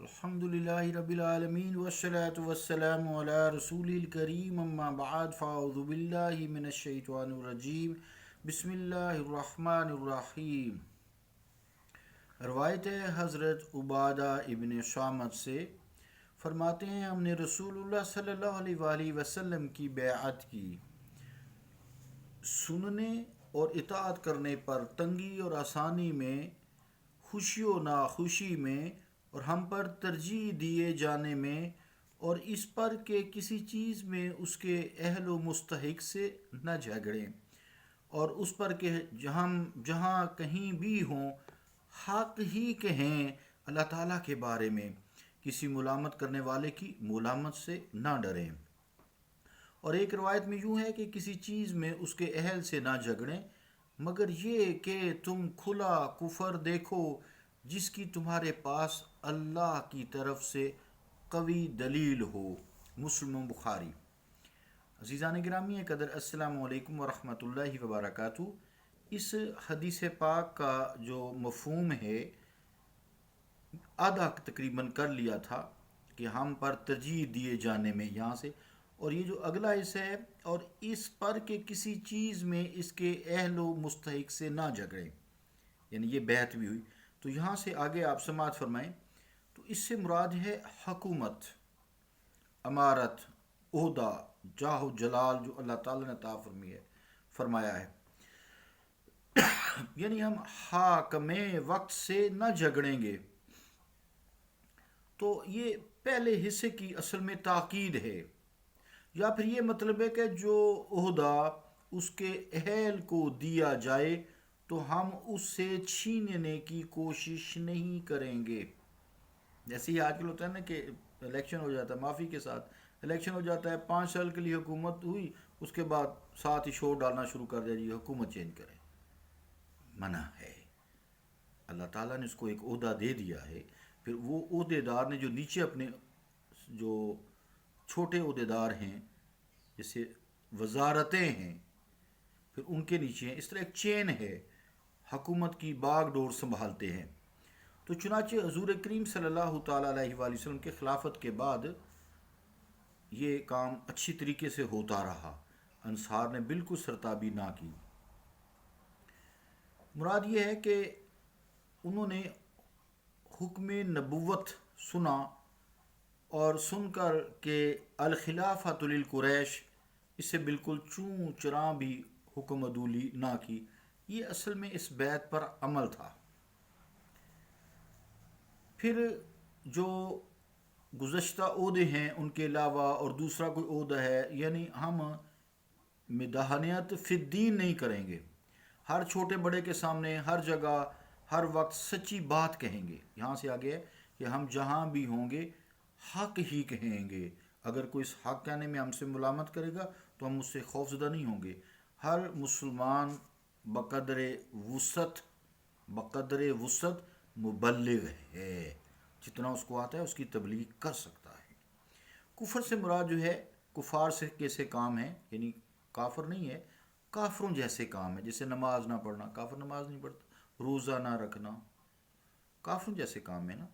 الحمدللہ رب العالمین والصلاة والسلام علی رسول الکریم اما بعد فاعوذ باللہ من الشیطان الرجیم بسم اللہ الرحمن الرحیم۔ روایت ہے حضرت عبادہ ابن صامت سے، فرماتے ہیں ہم نے رسول اللہ صلی اللہ علیہ وآلہ وسلم کی بیعت کی، سننے اور اطاعت کرنے پر تنگی اور آسانی میں، خوشی و ناخوشی میں، اور ہم پر ترجیح دیے جانے میں، اور اس پر کہ کسی چیز میں اس کے اہل و مستحق سے نہ جھگڑیں، اور اس پر کہ جہاں کہیں بھی ہوں حق ہی کہیں اللہ تعالیٰ کے بارے میں، کسی ملامت کرنے والے کی ملامت سے نہ ڈریں۔ اور ایک روایت میں یوں ہے کہ کسی چیز میں اس کے اہل سے نہ جھگڑیں مگر یہ کہ تم کھلا کفر دیکھو جس کی تمہارے پاس اللہ کی طرف سے قوی دلیل ہو۔ مسلم و بخاری۔ عزیزان گرامی قدر، السلام علیکم ورحمۃ اللہ وبرکاتہ۔ اس حدیث پاک کا جو مفہوم ہے آدھا تقریباً کر لیا تھا کہ ہم پر ترجیح دیے جانے میں یہاں سے، اور یہ جو اگلا حصہ ہے اور اس پر کہ کسی چیز میں اس کے اہل و مستحق سے نہ جھگڑیں، یعنی یہ بیعت بھی ہوئی۔ تو یہاں سے آگے آپ سماعت فرمائیں، تو اس سے مراد ہے حکومت، امارت، عہدہ، جاہ و جلال جو اللہ تعالیٰ نے عطا فرمایا ہے، یعنی ہم حاکم وقت سے نہ جھگڑیں گے۔ تو یہ پہلے حصے کی اصل میں تاکید ہے، یا پھر یہ مطلب ہے کہ جو عہدہ اس کے اہل کو دیا جائے تو ہم اس سے چھیننے کی کوشش نہیں کریں گے۔ جیسے ہی آج کل ہوتا ہے نا کہ الیکشن ہو جاتا ہے، معافی کے ساتھ الیکشن ہو جاتا ہے، 5 سال کے لیے حکومت ہوئی، اس کے بعد ساتھ ہی شور ڈالنا شروع کر دیا جی حکومت چینج کریں۔ منع ہے، اللہ تعالیٰ نے اس کو ایک عہدہ دے دیا ہے، پھر وہ عہدے دار نے جو نیچے اپنے جو چھوٹے عہدے دار ہیں جیسے وزارتیں ہیں پھر ان کے نیچے ہیں، اس طرح ایک چین ہے، حکومت کی باغ ڈور سنبھالتے ہیں۔ تو چنانچہ حضور کریم صلی اللہ تعالیٰ علیہ وآلہ وسلم کے خلافت کے بعد یہ کام اچھی طریقے سے ہوتا رہا، انصار نے بالکل سرتابی نہ کی۔ مراد یہ ہے کہ انہوں نے حکم نبوت سنا اور سن کر کہ الخلافۃ للقریش، اس سے بالکل چوں چراں بھی حکم عدولی نہ کی۔ یہ اصل میں اس بیعت پر عمل تھا۔ پھر جو گزشتہ عہدے ہیں ان کے علاوہ اور دوسرا کوئی عہدہ ہے، یعنی ہم مداحنت فی الدین نہیں کریں گے، ہر چھوٹے بڑے کے سامنے ہر جگہ ہر وقت سچی بات کہیں گے۔ یہاں سے آگے ہے کہ ہم جہاں بھی ہوں گے حق ہی کہیں گے، اگر کوئی اس حق کہنے میں ہم سے ملامت کرے گا تو ہم اس سے خوفزدہ نہیں ہوں گے۔ ہر مسلمان بقدر وسعت مبلغ ہے، جتنا اس کو آتا ہے اس کی تبلیغ کر سکتا ہے۔ کفر سے مراد جو ہے کفار سے کیسے کام ہے، یعنی کافر نہیں ہے، کافروں جیسے کام ہے، جیسے نماز نہ پڑھنا، کافر نماز نہیں پڑھتا، روزہ نہ رکھنا، کافروں جیسے کام ہے نا،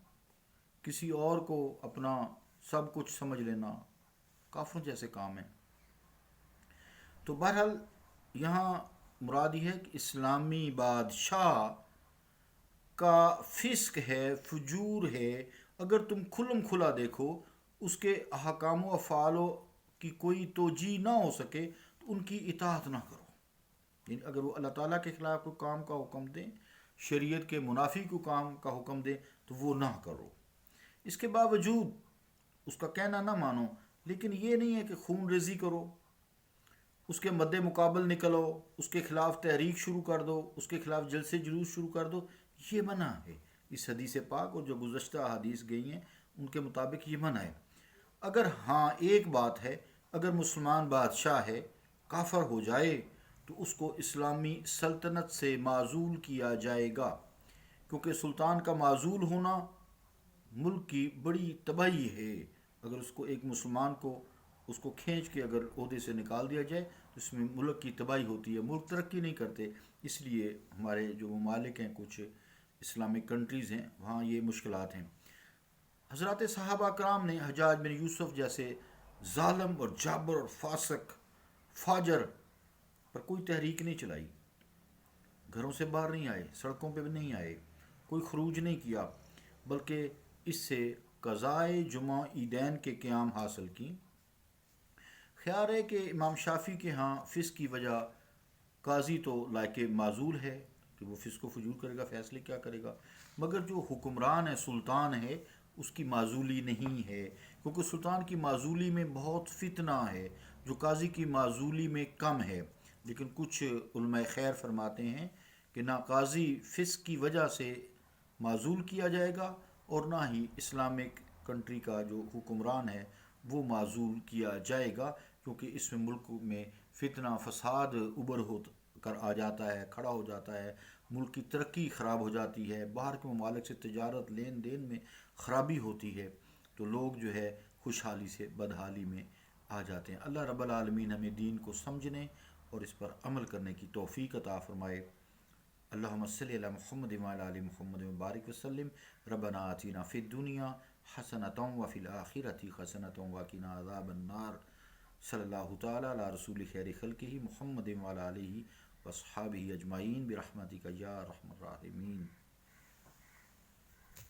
کسی اور کو اپنا سب کچھ سمجھ لینا، کافروں جیسے کام ہے۔ تو بہرحال یہاں مراد یہ ہے کہ اسلامی بادشاہ کا فسق ہے، فجور ہے، اگر تم کھلم کھلا دیکھو اس کے احکام و افعال کی کوئی توجیہ نہ ہو سکے تو ان کی اطاعت نہ کرو، یعنی اگر وہ اللہ تعالیٰ کے خلاف کوئی کام کا حکم دیں، شریعت کے منافی کو کام کا حکم دیں تو وہ نہ کرو۔ اس کے باوجود اس کا کہنا نہ مانو، لیکن یہ نہیں ہے کہ خون ریزی کرو، اس کے مد مقابل نکلو، اس کے خلاف تحریک شروع کر دو، اس کے خلاف جلسے جلوس شروع کر دو، یہ منع ہے۔ اس حدیث پاک اور جو گزشتہ حدیث گئی ہیں ان کے مطابق یہ منع ہے۔ اگر ہاں ایک بات ہے، اگر مسلمان بادشاہ ہے کافر ہو جائے تو اس کو اسلامی سلطنت سے معزول کیا جائے گا، کیونکہ سلطان کا معزول ہونا ملک کی بڑی تباہی ہے۔ اگر اس کو ایک مسلمان کو اس کو کھینچ کے اگر عہدے سے نکال دیا جائے تو اس میں ملک کی تباہی ہوتی ہے، ملک ترقی نہیں کرتے۔ اس لیے ہمارے جو ممالک ہیں، کچھ اسلامک کنٹریز ہیں، وہاں یہ مشکلات ہیں۔ حضرات صحابہ کرام نے حجاج بن یوسف جیسے ظالم اور جابر اور فاسق فاجر پر کوئی تحریک نہیں چلائی، گھروں سے باہر نہیں آئے، سڑکوں پہ بھی نہیں آئے، کوئی خروج نہیں کیا، بلکہ اس سے قضائے جمعہ عیدین کے قیام حاصل کی۔ خیال ہے کہ امام شافی کے ہاں فسق کی وجہ قاضی تو لائق معزول ہے کہ وہ فسق و فجور کرے گا، فیصلے کیا کرے گا، مگر جو حکمران ہے، سلطان ہے، اس کی معزولی نہیں ہے، کیونکہ سلطان کی معزولی میں بہت فتنہ ہے جو قاضی کی معزولی میں کم ہے۔ لیکن کچھ علماء خیر فرماتے ہیں کہ نہ قاضی فسق کی وجہ سے معزول کیا جائے گا اور نہ ہی اسلامک کنٹری کا جو حکمران ہے وہ معزول کیا جائے گا، کیونکہ اس میں ملک میں فتنہ فساد ابھر ہو کر آ جاتا ہے، کھڑا ہو جاتا ہے، ملک کی ترقی خراب ہو جاتی ہے، باہر کے ممالک سے تجارت لین دین میں خرابی ہوتی ہے، تو لوگ جو ہے خوشحالی سے بدحالی میں آ جاتے ہیں۔ اللہ رب العالمین ہمیں دین کو سمجھنے اور اس پر عمل کرنے کی توفیق عطا فرمائے۔ اللہم صلی علی محمد وعلی آل محمد وبارک وسلم۔ ربنا آتینا فی الدنیا حسنۃ وفی الآخرۃ حسنۃ وقنا عذاب النار۔ صلی اللہ تعالی علی رسول خیر خلقہ محمد وعلی آلہ وصحابہ اجمعین برحمتک یا ارحم الراحمین۔